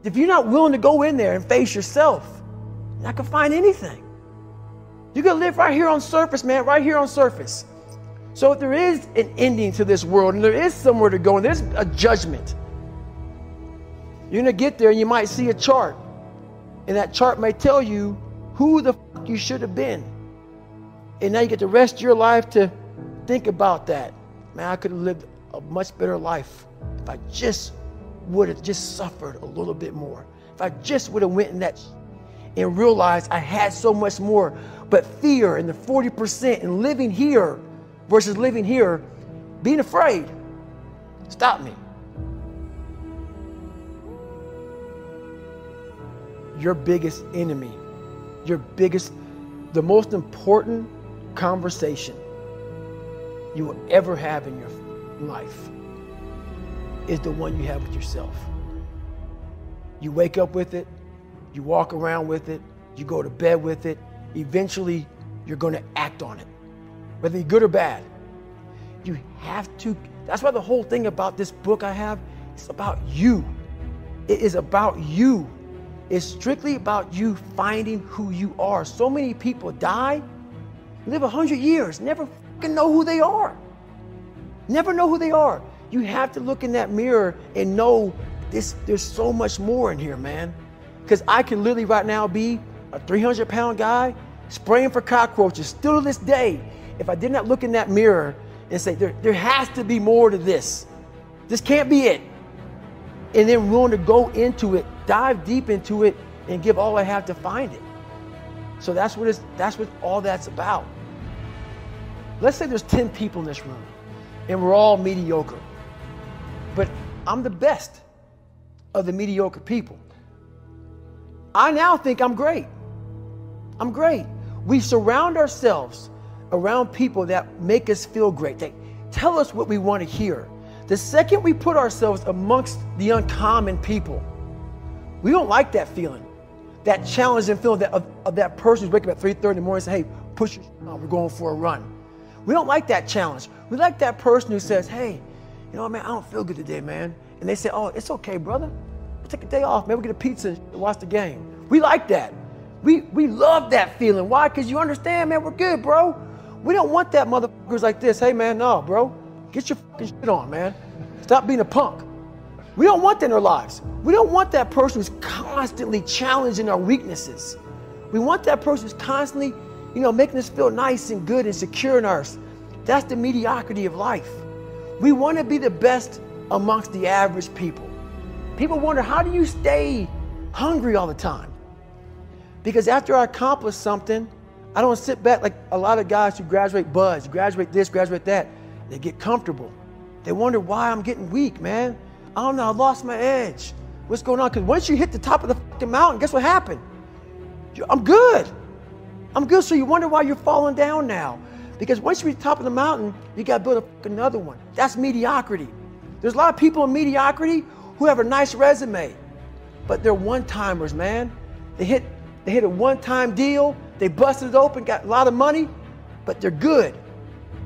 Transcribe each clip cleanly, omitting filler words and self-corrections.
If you're not willing to go in there and face yourself, you're not gonna find anything. You're gonna live right here on surface, man, right here on surface. So if there is an ending to this world and there is somewhere to go and there's a judgment, you're gonna get there and you might see a chart. And that chart may tell you who the fuck you should have been. And now you get the rest of your life to think about that. Man, I could have lived a much better life if I just would have just suffered a little bit more. If I just would have went in that and realized I had so much more. But fear and the 40% and living here versus living here, being afraid, stop me. Your biggest enemy, the most important conversation you will ever have in your life is the one you have with yourself. You wake up with it, you walk around with it, you go to bed with it. Eventually, you're going to act on it, whether you're good or bad. You have to. That's why the whole thing about this book I have, it's about you. It is about you. It's strictly about you finding who you are. So many people die, live 100 years, never fucking know who they are. Never know who they are. You have to look in that mirror and know there's so much more in here, man. Because I can literally right now be a 300-pound guy spraying for cockroaches still to this day if I did not look in that mirror and say, there has to be more to this. This can't be it. And then willing to go into it, dive deep into it, and give all I have to find it. So that's what all that's about. Let's say there's 10 people in this room, and we're all mediocre. But I'm the best of the mediocre people. I now think I'm great. I'm great. We surround ourselves around people that make us feel great. They tell us what we want to hear. The second we put ourselves amongst the uncommon people, we don't like that feeling, that challenging feeling of that person who's waking up at 3:30 in the morning and say, hey, push your shit on, we're going for a run. We don't like that challenge. We like that person who says, hey, you know what, man, I don't feel good today, man. And they say, oh, it's okay, brother. We'll take a day off, man. We'll get a pizza and watch the game. We like that. We love that feeling. Why? Because you understand, man, we're good, bro. We don't want that motherfuckers like this. Hey, man, no, bro. Get your fucking shit on, man. Stop being a punk. We don't want that in our lives. We don't want that person who's constantly challenging our weaknesses. We want that person who's constantly, making us feel nice and good and secure in ours. That's the mediocrity of life. We want to be the best amongst the average people. People wonder, how do you stay hungry all the time? Because after I accomplish something, I don't sit back like a lot of guys who graduate buds, graduate this, graduate that. They get comfortable. They wonder why I'm getting weak, man. I don't know, I lost my edge. What's going on? Because once you hit the top of the fucking mountain, guess what happened? I'm good. I'm good. So you wonder why you're falling down now. Because once you reach the top of the mountain, you got to build another one. That's mediocrity. There's a lot of people in mediocrity who have a nice resume, but they're one-timers, man. They hit a one-time deal. They busted it open, got a lot of money, but they're good.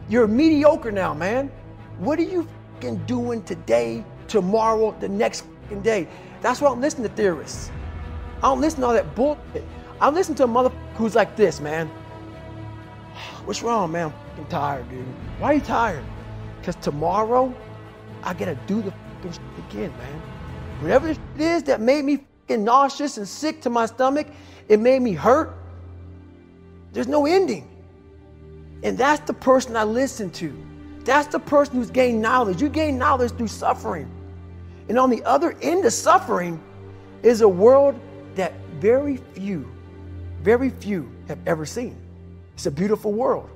You're mediocre now, man. What are you fucking doing today, tomorrow, the next fucking day? That's why I don't listen to theorists. I don't listen to all that bullshit. I listen to a motherfucker who's like this, man. What's wrong, man? I'm fucking tired, dude. Why are you tired? Because tomorrow, I gotta do the fucking shit again, man. Whatever the shit is that made me fucking nauseous and sick to my stomach, it made me hurt. There's no ending. And that's the person I listen to. That's the person who's gained knowledge. You gain knowledge through suffering. And on the other end of suffering is a world that very few have ever seen. It's a beautiful world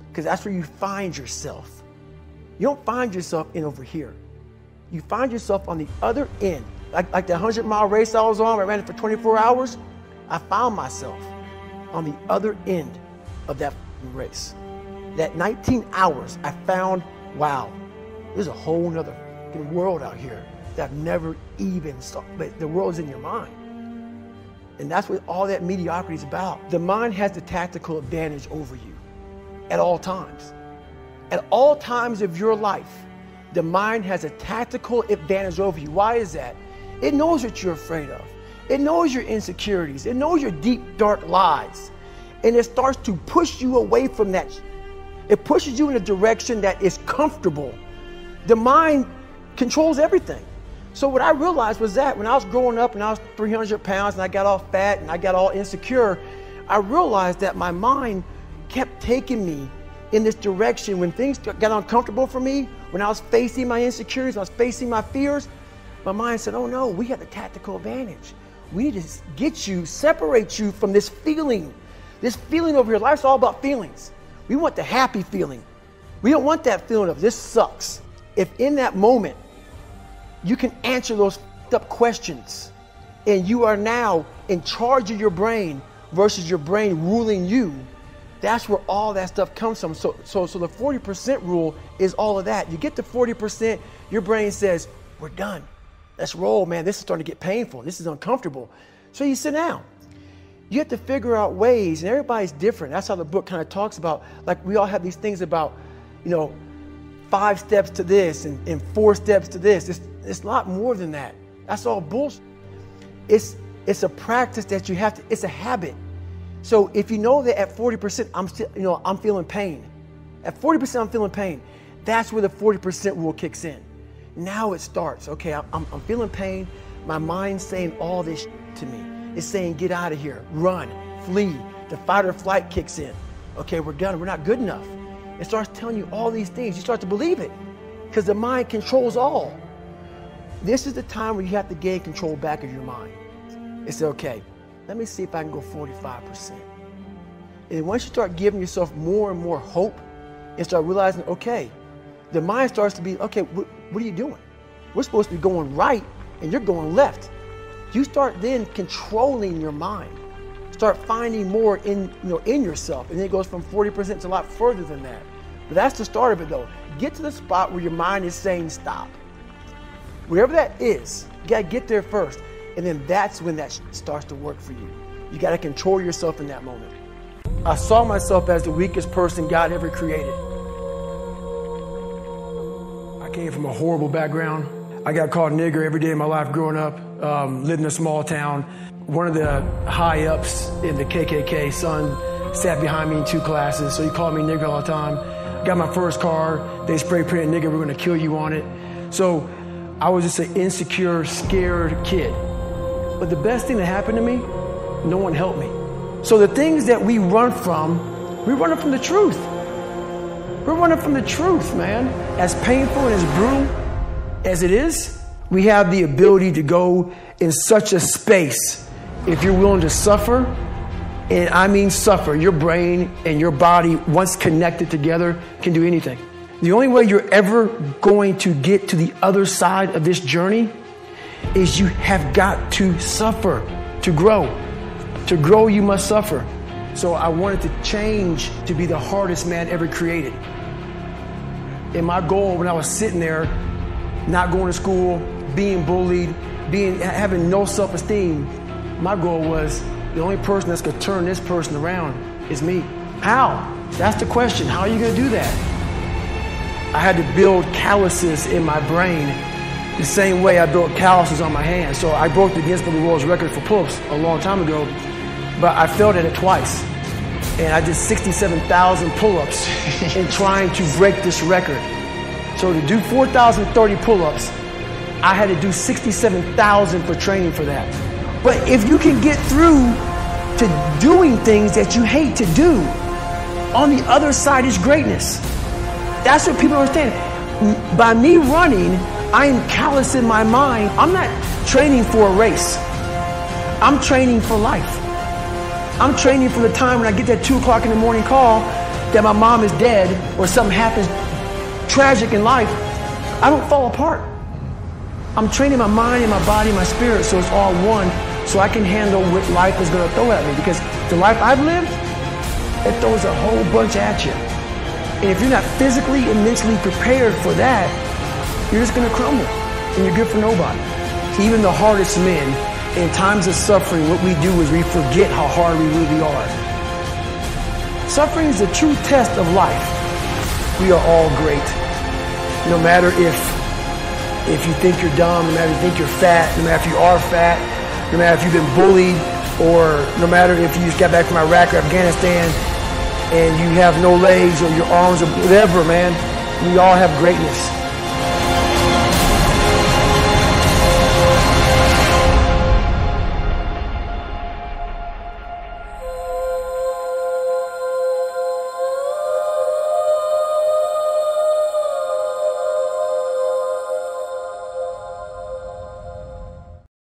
because that's where you find yourself. You don't find yourself in over here. You find yourself on the other end. Like the 100-mile race I was on, I ran it for 24 hours. I found myself on the other end of that race. That 19 hours, I found, wow, there's a whole nother world out here that I've never even saw. But the world's in your mind. And that's what all that mediocrity is about. The mind has the tactical advantage over you at all times. At all times of your life, the mind has a tactical advantage over you. Why is that? It knows what you're afraid of. It knows your insecurities. It knows your deep, dark lies. And it starts to push you away from that. It pushes you in a direction that is comfortable. The mind controls everything. So what I realized was that when I was growing up and I was 300 pounds and I got all fat and I got all insecure, I realized that my mind kept taking me in this direction. When things got uncomfortable for me, when I was facing my insecurities, when I was facing my fears, my mind said, oh no, we have the tactical advantage. We need to get you, separate you from this feeling over here. Life's all about feelings. We want the happy feeling. We don't want that feeling of this sucks. If in that moment, you can answer those up questions and you are now in charge of your brain versus your brain ruling you, that's where all that stuff comes from. So the 40% rule is all of that. You get to 40%, your brain says, we're done. Let's roll, man. This is starting to get painful. This is uncomfortable. So you sit down. You have to figure out ways, and everybody's different. That's how the book kind of talks about, like we all have these things about, 5 steps to this and 4 steps to this. It's a lot more than that. That's all bullshit. It's a practice that you have to, it's a habit. So if you know that at 40%, I'm feeling pain. At 40%, I'm feeling pain. That's where the 40% rule kicks in. Now it starts. Okay, I'm feeling pain. My mind's saying all this to me. It's saying, get out of here, run, flee. The fight or flight kicks in. Okay, we're done. We're not good enough. It starts telling you all these things. You start to believe it because the mind controls all. This is the time where you have to gain control back of your mind. It's okay. Let me see if I can go 45%. And once you start giving yourself more and more hope and start realizing, okay, the mind starts to be, okay, what are you doing? We're supposed to be going right and you're going left. You start then controlling your mind. Start finding more in yourself. And then it goes from 40% to a lot further than that. But that's the start of it though. Get to the spot where your mind is saying stop. Whatever that is, you gotta get there first. And then that's when that starts to work for you. You gotta control yourself in that moment. I saw myself as the weakest person God ever created. I came from a horrible background. I got called nigger every day of my life growing up. Lived in a small town. One of the high-ups in the KKK, son, sat behind me in 2 classes, so he called me nigger all the time. Got my first car, they spray painted nigger, we're gonna kill you on it. So I was just an insecure, scared kid. But the best thing that happened to me, no one helped me. So the things that we run from, we're running from the truth. We're running from the truth, man. As painful and as brutal as it is, we have the ability to go in such a space if you're willing to suffer, and I mean suffer. Your brain and your body, once connected together, can do anything. The only way you're ever going to get to the other side of this journey is you have got to suffer to grow. To grow, you must suffer. So I wanted to change to be the hardest man ever created. And my goal when I was sitting there, not going to school, being bullied, having no self-esteem, my goal was the only person that's going to turn this person around is me. How? That's the question. How are you going to do that? I had to build calluses in my brain the same way I built calluses on my hands. So I broke the Guinness Book of World Record for pull-ups a long time ago, but I failed at it twice. And I did 67,000 pull-ups in trying to break this record. So to do 4,030 pull-ups, I had to do 67,000 for training for that. But if you can get through to doing things that you hate to do, on the other side is greatness. That's what people don't understand. By me running, I am callous in my mind. I'm not training for a race. I'm training for life. I'm training for the time when I get that 2 o'clock in the morning call that my mom is dead or something happens tragic in life. I don't fall apart. I'm training my mind and my body and my spirit so it's all one, so I can handle what life is going to throw at me. Because the life I've lived, it throws a whole bunch at you. And if you're not physically and mentally prepared for that, you're just going to crumble and you're good for nobody. Even the hardest men, in times of suffering, what we do is we forget how hard we really are. Suffering is the true test of life. We are all great, no matter if if you think you're dumb, no matter if you think you're fat, no matter if you are fat, no matter if you've been bullied, or no matter if you just got back from Iraq or Afghanistan and you have no legs or your arms or whatever, man, we all have greatness.